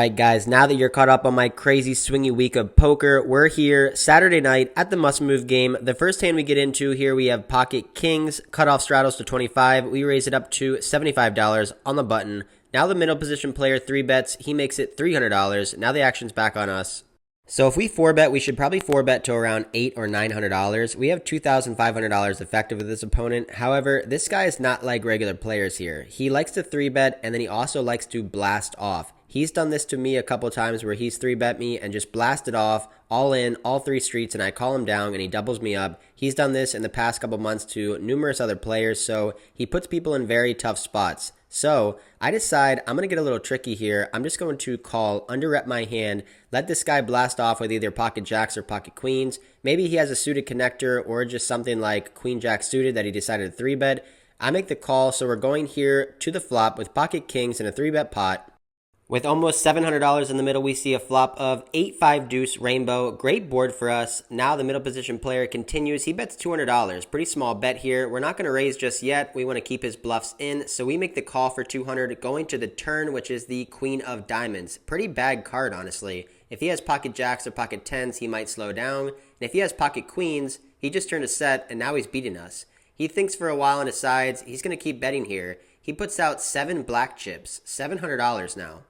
Alright guys, now that you're caught up on my crazy swingy week of poker, we're here Saturday night at the must move game. The first hand we get into here, we have pocket kings, cutoff straddles to 25. We raise it up to $75 on the button. Now the middle position player 3-bets, he makes it $300. Now the action's back on us. So if we 4-bet, we should probably 4-bet to around $800 or $900. We have $2,500 effective with this opponent. However, this guy is not like regular players here. He likes to 3-bet, and then he also likes to blast off. He's done this to me a couple times where he's 3-bet me and just blasted off, all in, all 3 streets, and I call him down and he doubles me up. He's done this in the past couple months to numerous other players, so he puts people in very tough spots. So I decide I'm going to get a little tricky here. I'm just going to call, under-rep my hand, let this guy blast off with either pocket jacks or pocket queens. Maybe he has a suited connector or just something like queen jack suited that he decided to 3-bet. I make the call, so we're going here to the flop with pocket kings and a 3-bet pot. With almost $700 in the middle, we see a flop of 8-5 deuce rainbow. Great board for us. Now the middle position player continues. He bets $200. Pretty small bet here. We're not going to raise just yet. We want to keep his bluffs in. So we make the call for $200, going to the turn, which is the queen of diamonds. Pretty bad card, honestly. If he has pocket jacks or pocket tens, he might slow down. And if he has pocket queens, he just turned a set and now he's beating us. He thinks for a while and decides he's going to keep betting here. He puts out 7 black chips, $700 now.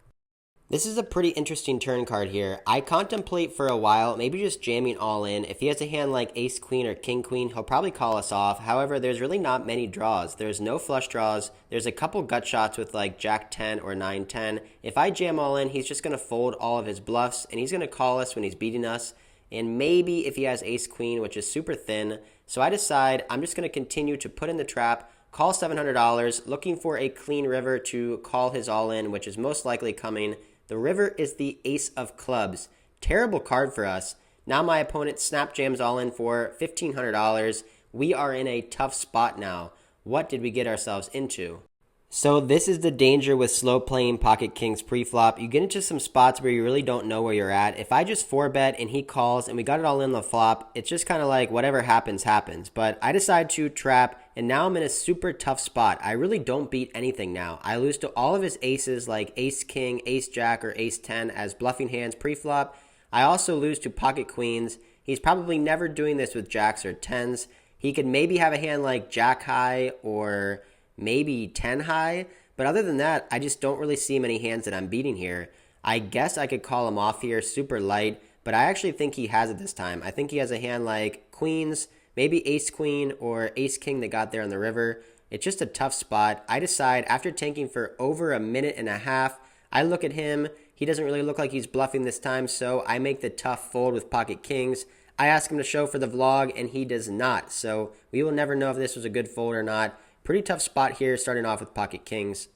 This is a pretty interesting turn card here. I contemplate for a while, maybe just jamming all in. If he has a hand like ace queen or king queen, he'll probably call us off. However, there's really not many draws. There's no flush draws. There's a couple gut shots with like jack 10 or 9-10. If I jam all in, he's just going to fold all of his bluffs, and he's going to call us when he's beating us. And maybe if he has ace queen, which is super thin. So I decide I'm just going to continue to put in the trap, call $700, looking for a clean river to call his all in, which is most likely coming. The river is the ace of clubs. Terrible card for us. Now my opponent snap jams all in for $1,500. We are in a tough spot now. What did we get ourselves into? So this is the danger with slow playing pocket kings pre-flop. You get into some spots where you really don't know where you're at. If I just 4-bet and he calls and we got it all in the flop, it's just kind of like whatever happens, happens. But I decide to trap, and now I'm in a super tough spot. I really don't beat anything now. I lose to all of his aces like ace king, ace jack, or ace 10 as bluffing hands pre-flop. I also lose to pocket queens. He's probably never doing this with jacks or 10s. He could maybe have a hand like jack high or maybe 10 high, but other than that, I just don't really see many hands that I'm beating here. I guess I could call him off here super light, but I actually think he has it this time. I think he has a hand like queens, maybe ace queen or ace king that got there on the river. It's just a tough spot. I decide after tanking for over a minute and a half, I look at him. He doesn't really look like he's bluffing this time, so I make the tough fold with pocket kings. I ask him to show for the vlog, and he does not, so we will never know if this was a good fold or not. Pretty tough spot here, starting off with pocket kings.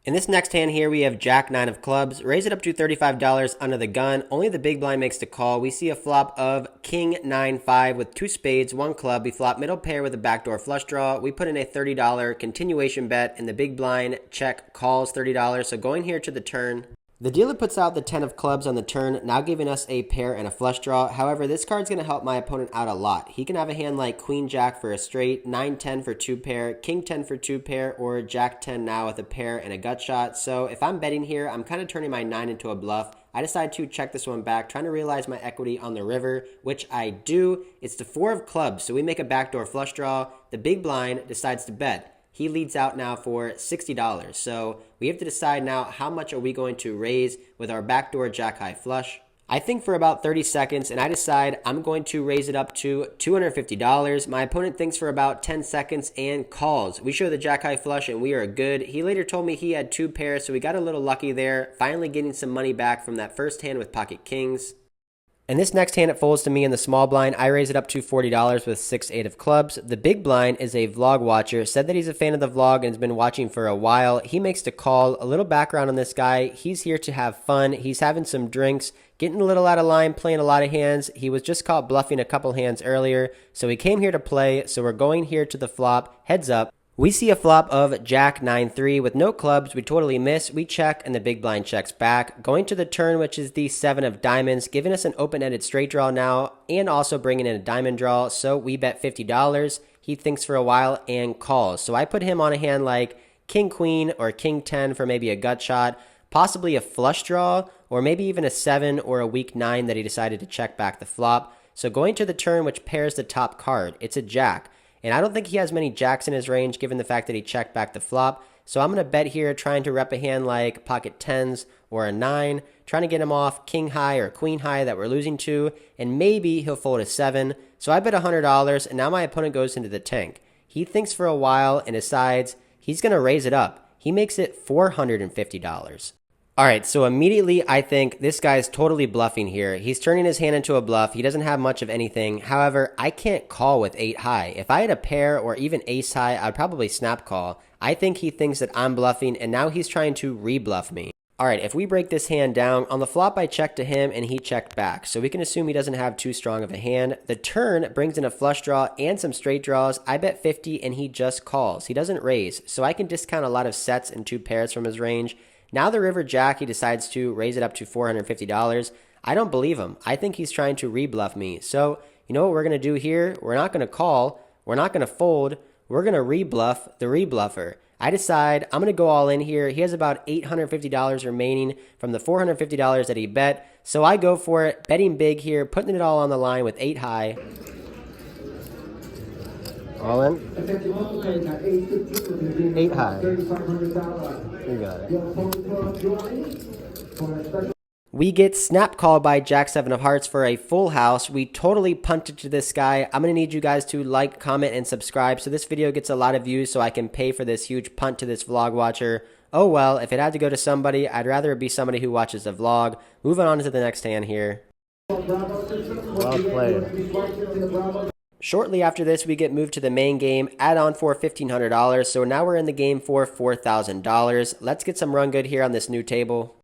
In this next hand here, we have jack 9 of clubs. Raise it up to $35 under the gun. Only the big blind makes the call. We see a flop of king 9-5 with 2 spades, 1 club. We flop middle pair with a backdoor flush draw. We put in a $30 continuation bet, and the big blind check calls $30. So going here to the turn. The dealer puts out the 10 of clubs on the turn, now giving us a pair and a flush draw. However, this card's going to help my opponent out a lot. He can have a hand like queen jack for a straight, 9-10 for 2 pair, king 10 for 2 pair, or jack 10 now with a pair and a gut shot. So if I'm betting here, I'm kind of turning my 9 into a bluff. I decide to check this one back, trying to realize my equity on the river, which I do. It's the 4 of clubs, so we make a backdoor flush draw. The big blind decides to bet. He leads out now for $60. So we have to decide now how much are we going to raise with our backdoor jack high flush. I think for about 30 seconds, and I decide I'm going to raise it up to $250. My opponent thinks for about 10 seconds and calls. We show the jack high flush and we are good. He later told me he had 2 pairs, so we got a little lucky there, finally getting some money back from that first hand with pocket kings. And this next hand, it folds to me in the small blind. I raise it up to $40 with 6-8 of clubs. The big blind is a vlog watcher, said that he's a fan of the vlog and has been watching for a while. He makes the call. A little background on this guy. He's here to have fun. He's having some drinks, getting a little out of line, playing a lot of hands. He was just caught bluffing a couple hands earlier, so he came here to play. So we're going here to the flop, heads up. We see a flop of jack 9-3 with no clubs. We totally miss. We check, and the big blind checks back. Going to the turn, which is the 7 of diamonds, giving us an open-ended straight draw now, and also bringing in a diamond draw. So we bet $50. He thinks for a while and calls. So I put him on a hand like king queen or king 10 for maybe a gut shot. possibly a flush draw or maybe even a 7 or a weak 9 that he decided to check back the flop. So going to the turn, which pairs the top card, it's a jack. And I don't think he has many jacks in his range given the fact that he checked back the flop. So I'm going to bet here trying to rep a hand like pocket 10s or a 9, trying to get him off king high or queen high that we're losing to, and maybe he'll fold a 7. So I bet $100, and now my opponent goes into the tank. He thinks for a while and decides he's going to raise it up. He makes it $450. All right, so immediately I think this guy's totally bluffing here. He's turning his hand into a bluff. He doesn't have much of anything. However, I can't call with 8 high. If I had a pair or even ace high, I'd probably snap call. I think he thinks that I'm bluffing, and now he's trying to re-bluff me. All right, if we break this hand down, on the flop I checked to him and he checked back. So we can assume he doesn't have too strong of a hand. The turn brings in a flush draw and some straight draws. I bet 50 and he just calls. He doesn't raise. So I can discount a lot of sets and 2 pairs from his range. Now the river jack, he decides to raise it up to $450. I don't believe him. I think he's trying to re-bluff me. So you know what we're going to do here? We're not going to call. We're not going to fold. We're going to re-bluff the re-bluffer. I decide I'm going to go all in here. He has about $850 remaining from the $450 that he bet. So I go for it, betting big here, putting it all on the line with 8 high. All in? 8 high. You got it. We get snap called by Jack 7 of hearts for a full house. We totally punted to this guy. I'm going to need you guys to like, comment, and subscribe so this video gets a lot of views so I can pay for this huge punt to this vlog watcher. Oh well, if it had to go to somebody, I'd rather it be somebody who watches the vlog. Moving on to the next hand here. Well played. Shortly after this, we get moved to the main game, add on for $1,500. So now we're in the game for $4,000. Let's get some run good here on this new table.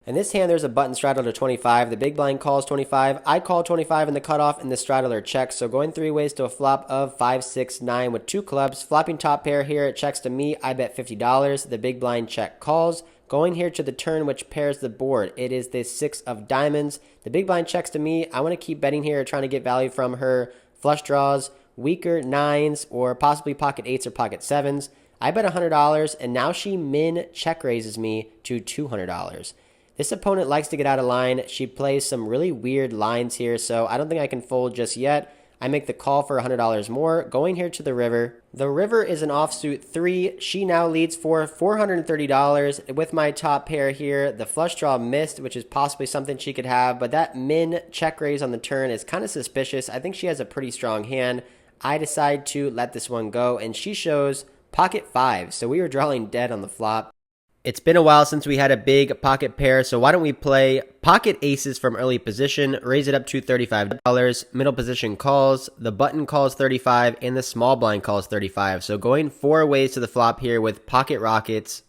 In this hand, there's a button straddle to 25. The big blind calls 25. I call 25 in the cutoff, and the straddler checks. So going 3 ways to a flop of 5, 6, 9 with 2 clubs. Flopping top pair here, it checks to me. I bet $50. The big blind check calls. Going here to the turn, which pairs the board. It is the 6 of diamonds. The big blind checks to me. I want to keep betting here, trying to get value from her flush draws, weaker 9s, or possibly pocket 8s or pocket 7s. I bet $100, and now she min check raises me to $200. This opponent likes to get out of line. She plays some really weird lines here, so I don't think I can fold just yet. I make the call for $100 more, going here to the river. The river is an offsuit 3. She now leads for $430 with my top pair here. The flush draw missed, which is possibly something she could have, but that min check raise on the turn is kind of suspicious. I think she has a pretty strong hand. I decide to let this one go, and she shows pocket 5, so we were drawing dead on the flop. It's been a while since we had a big pocket pair, so why don't we play pocket aces from early position, raise it up to $35, middle position calls, the button calls 35, and the small blind calls 35. So going 4 ways to the flop here with pocket rockets.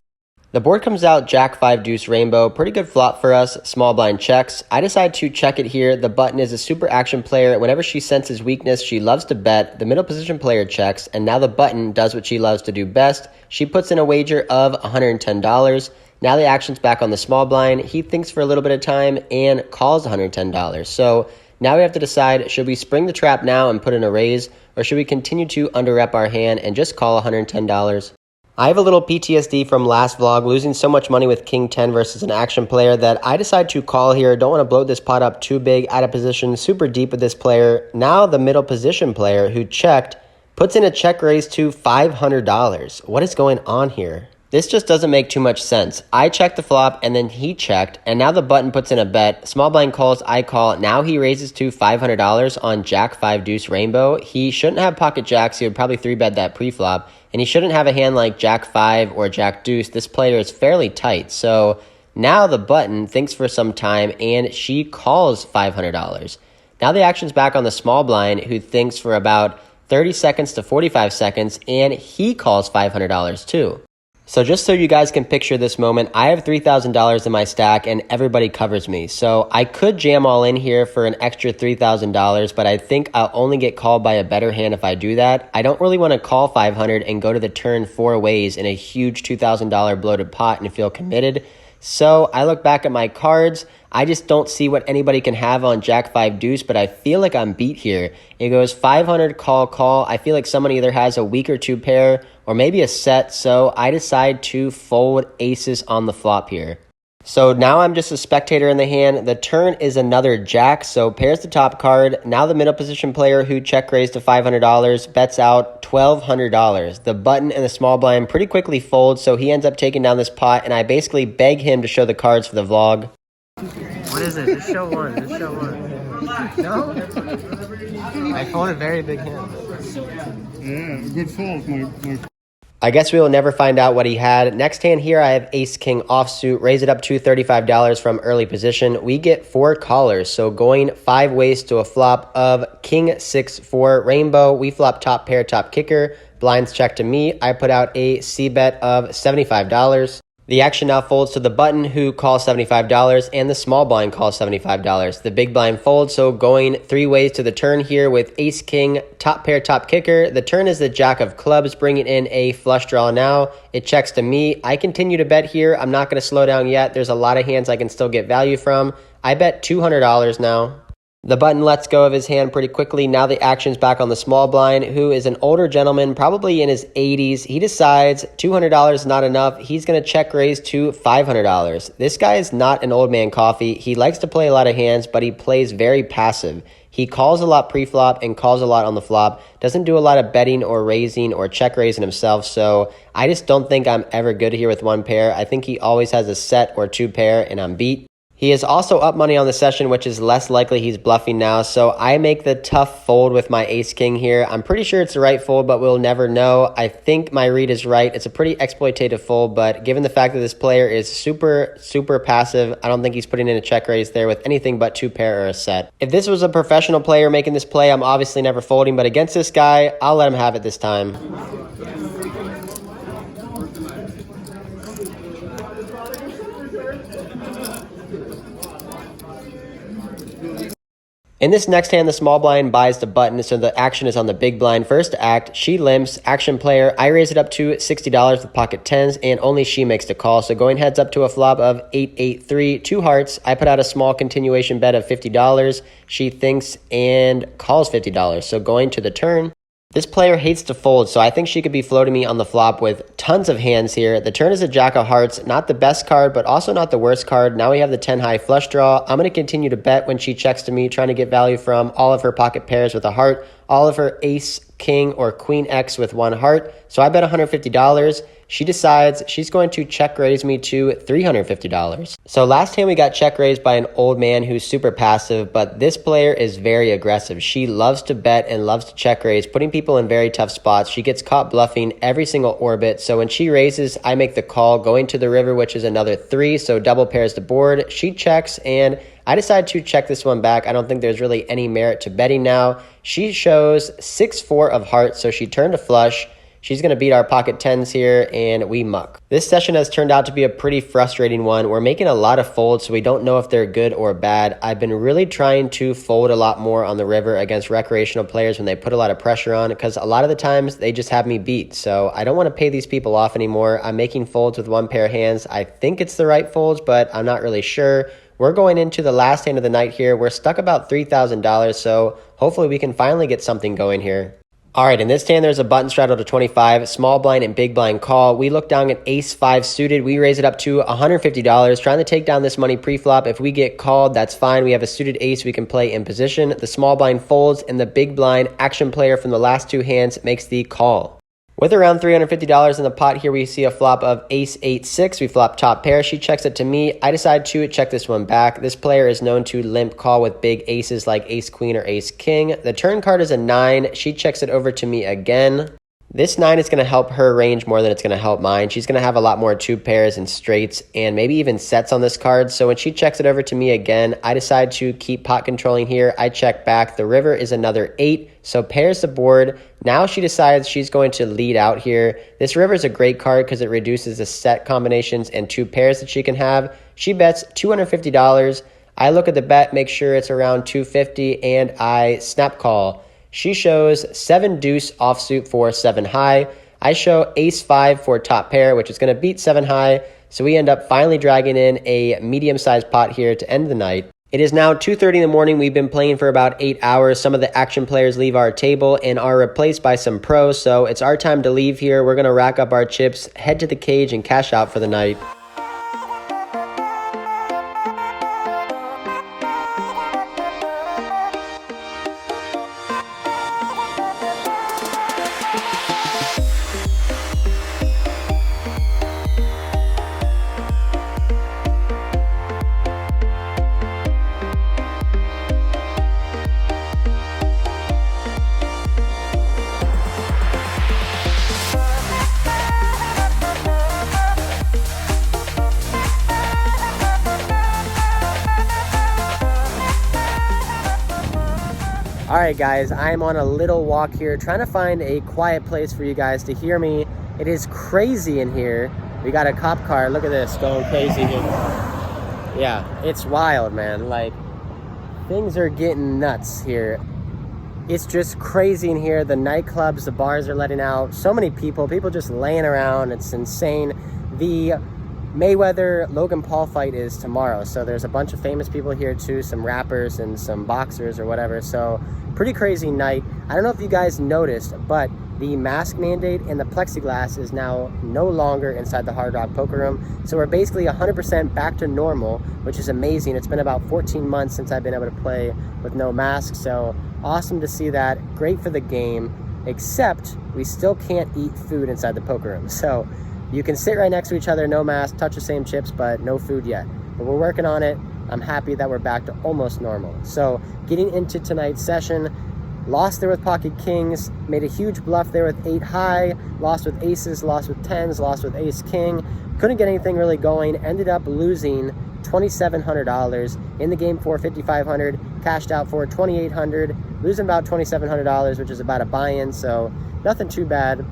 The board comes out Jack 5 deuce rainbow, pretty good flop for us, small blind checks. I decide to check it here. The button is a super action player. Whenever she senses weakness, she loves to bet. The middle position player checks, and now the button does what she loves to do best. She puts in a wager of $110. Now the action's back on the small blind. He thinks for a little bit of time and calls $110. So now we have to decide, should we spring the trap now and put in a raise, or should we continue to under-rep our hand and just call $110? I have a little PTSD from last vlog, losing so much money with King 10 versus an action player, that I decide to call here. Don't want to blow this pot up too big, out of position, super deep with this player. Now the middle position player who checked puts in a check raise to $500. What is going on here? This just doesn't make too much sense. I checked the flop, and then he checked, and now the button puts in a bet. Small blind calls, I call. Now he raises to $500 on Jack 5 deuce rainbow. He shouldn't have pocket jacks. He would probably 3-bet that pre-flop. And he shouldn't have a hand like Jack 5 or Jack deuce. This player is fairly tight. So now the button thinks for some time, and she calls $500. Now the action's back on the small blind, who thinks for about 30 seconds to 45 seconds, and he calls $500 too. So just so you guys can picture this moment, I have $3,000 in my stack and everybody covers me. So I could jam all in here for an extra $3,000, but I think I'll only get called by a better hand if I do that. I don't really want to call 500 and go to the turn 4 ways in a huge $2,000 bloated pot and feel committed. So I look back at my cards. I just don't see what anybody can have on Jack 5 deuce, but I feel like I'm beat here. It goes 500 call, call. I feel like someone either has a weak or 2 pair or maybe a set, so I decide to fold aces on the flop here. So now I'm just a spectator in the hand. The turn is another jack, so pairs the top card. Now the middle position player who check raised to $500 bets out $1,200. The button and the small blind pretty quickly fold, so he ends up taking down this pot, and I basically beg him to show the cards for the vlog. What is it? Just show one. Just show one. No? I folded very big hand. Yeah, good fold, my I guess we will never find out what he had. Next hand here, I have ace-king offsuit. Raise it up to $35 from early position. We get 4 callers, so going 5 ways to a flop of king 6-4 rainbow. We flop top pair, top kicker. Blinds check to me. I put out a c-bet of $75. The action now folds to the button, who calls $75, and the small blind calls $75. The big blind folds, so going 3 ways to the turn here with ace-king, top pair, top kicker. The turn is the jack of clubs, bringing in a flush draw now. It checks to me. I continue to bet here. I'm not going to slow down yet. There's a lot of hands I can still get value from. I bet $200 now. The button lets go of his hand pretty quickly. Now the action's back on the small blind, who is an older gentleman, probably in his 80s. He decides $200 is not enough. He's going to check raise to $500. This guy is not an old man coffee. He likes to play a lot of hands, but he plays very passive. He calls a lot pre-flop and calls a lot on the flop. Doesn't do a lot of betting or raising or check raising himself, so I just don't think I'm ever good here with one pair. I think he always has a set or 2 pair, and I'm beat. He is also up money on the session, which is less likely he's bluffing now, so I make the tough fold with my ace-king here. I'm pretty sure it's the right fold, but we'll never know. I think my read is right. It's a pretty exploitative fold, but given the fact that this player is super, super passive, I don't think he's putting in a check raise there with anything but 2 pair or a set. If this was a professional player making this play, I'm obviously never folding, but against this guy, I'll let him have it this time. In this next hand, the small blind buys the button, so the action is on the big blind. First to act, she limps, action player. I raise it up to $60 with pocket 10s, and only she makes the call. So going heads up to a flop of 8-8-3, 2 hearts. I put out a small continuation bet of $50. She thinks and calls $50. So going to the turn. This player hates to fold, so I think she could be floating me on the flop with tons of hands here. The turn is a jack of hearts, not the best card, but also not the worst card. Now we have the 10 high flush draw. I'm going to continue to bet when she checks to me, trying to get value from all of her pocket pairs with a heart, all of her ace, king, or queen X with 1 heart. So I bet $150. She decides she's going to check raise me to $350. So last hand we got check raised by an old man who's super passive, but this player is very aggressive. She loves to bet and loves to check raise, putting people in very tough spots. She gets caught bluffing every single orbit. So when she raises, I make the call, going to the river, which is another 3, so double pairs the board. She checks, and I decide to check this one back. I don't think there's really any merit to betting now. She shows 6-4 of hearts, so she turned a flush. She's going to beat our pocket 10s here, and we muck. This session has turned out to be a pretty frustrating one. We're making a lot of folds, so we don't know if they're good or bad. I've been really trying to fold a lot more on the river against recreational players when they put a lot of pressure on, because a lot of the times they just have me beat. So I don't want to pay these people off anymore. I'm making folds with 1 pair of hands. I think it's the right folds, but I'm not really sure. We're going into the last hand of the night here. We're stuck about $3,000, so hopefully we can finally get something going here. All right, in this hand, there's a button straddle to 25, small blind and big blind call. We look down at ace-5 suited. We raise it up to $150, trying to take down this money pre-flop. If we get called, that's fine. We have a suited ace we can play in position. The small blind folds, and the big blind action player from the last 2 hands makes the call. With around $350 in the pot here, we see a flop of ace-8-6. We flop top pair. She checks it to me. I decide to check this one back. This player is known to limp call with big aces like ace-queen or ace-king. The turn card is a 9. She checks it over to me again. This 9 is going to help her range more than it's going to help mine. She's going to have a lot more 2 pairs and straights and maybe even sets on this card. So when she checks it over to me again, I decide to keep pot controlling here. I check back. The river is another 8, so pairs the board. Now she decides she's going to lead out here. This river is a great card because it reduces the set combinations and 2 pairs that she can have. She bets $250. I look at the bet, make sure it's around $250, and I snap call. She shows 7 deuce offsuit for 7 high. I show ace-5 for top pair, which is going to beat 7 high. So we end up finally dragging in a medium-sized pot here to end the night. It is now 2:30 in the morning. We've been playing for about 8 hours. Some of the action players leave our table and are replaced by some pros. So it's our time to leave here. We're going to rack up our chips, head to the cage, and cash out for the night. Alright guys, I'm on a little walk here trying to find a quiet place for you guys to hear me. It is crazy in here. We got a cop car, look at this, going crazy here. Yeah, it's wild, man. Like, things are getting nuts here. It's just crazy in here. The nightclubs, the bars are letting out so many people just laying around. It's insane. The Mayweather-Logan Paul fight is tomorrow, so there's a bunch of famous people here too, some rappers and some boxers or whatever, so pretty crazy night. I don't know if you guys noticed, but the mask mandate and the plexiglass is now no longer inside the Hard Rock Poker Room, so we're basically 100% back to normal, which is amazing. It's been about 14 months since I've been able to play with no mask, so awesome to see that. Great for the game, except we still can't eat food inside the poker room. So you can sit right next to each other, no mask, touch the same chips, but no food yet. But we're working on it. I'm happy that we're back to almost normal. So getting into tonight's session, lost there with pocket kings, made a huge bluff there with 8 high, lost with aces, lost with 10s, lost with ace king. Couldn't get anything really going, ended up losing $2,700 in the game for $5,500, cashed out for $2,800, losing about $2,700, which is about a buy-in, so nothing too bad.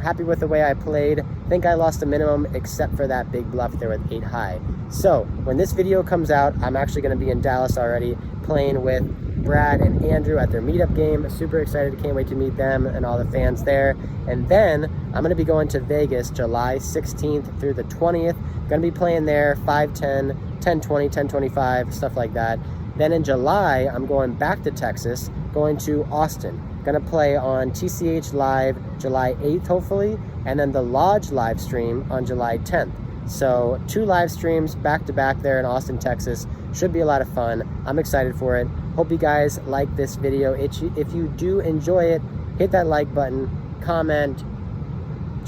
Happy with the way I played. Think I lost the minimum except for that big bluff there with 8 high. So when this video comes out, I'm actually going to be in Dallas already playing with Brad and Andrew at their meetup game. Super excited, can't wait to meet them and all the fans there. And then I'm going to be going to Vegas July 16th through the 20th. Going to be playing there 5-10, 10-20, 10-25, stuff like that. Then in July, I'm going back to Texas, going to Austin. Gonna play on TCH Live July 8th, hopefully, and then the Lodge live stream on July 10th. So 2 live streams back to back there in Austin, Texas. Should be a lot of fun. I'm excited for it. Hope you guys like this video. If you do enjoy it, hit that like button, comment,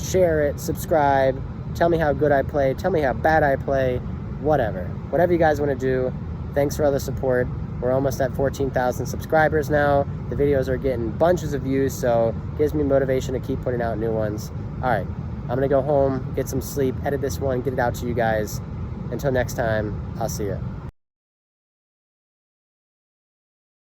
share it, subscribe, tell me how good I play, tell me how bad I play, whatever you guys want to do. Thanks for all the support. We're almost at 14,000 subscribers now. The videos are getting bunches of views, so it gives me motivation to keep putting out new ones. All right, I'm gonna go home, get some sleep, edit this one, get it out to you guys. Until next time, I'll see you.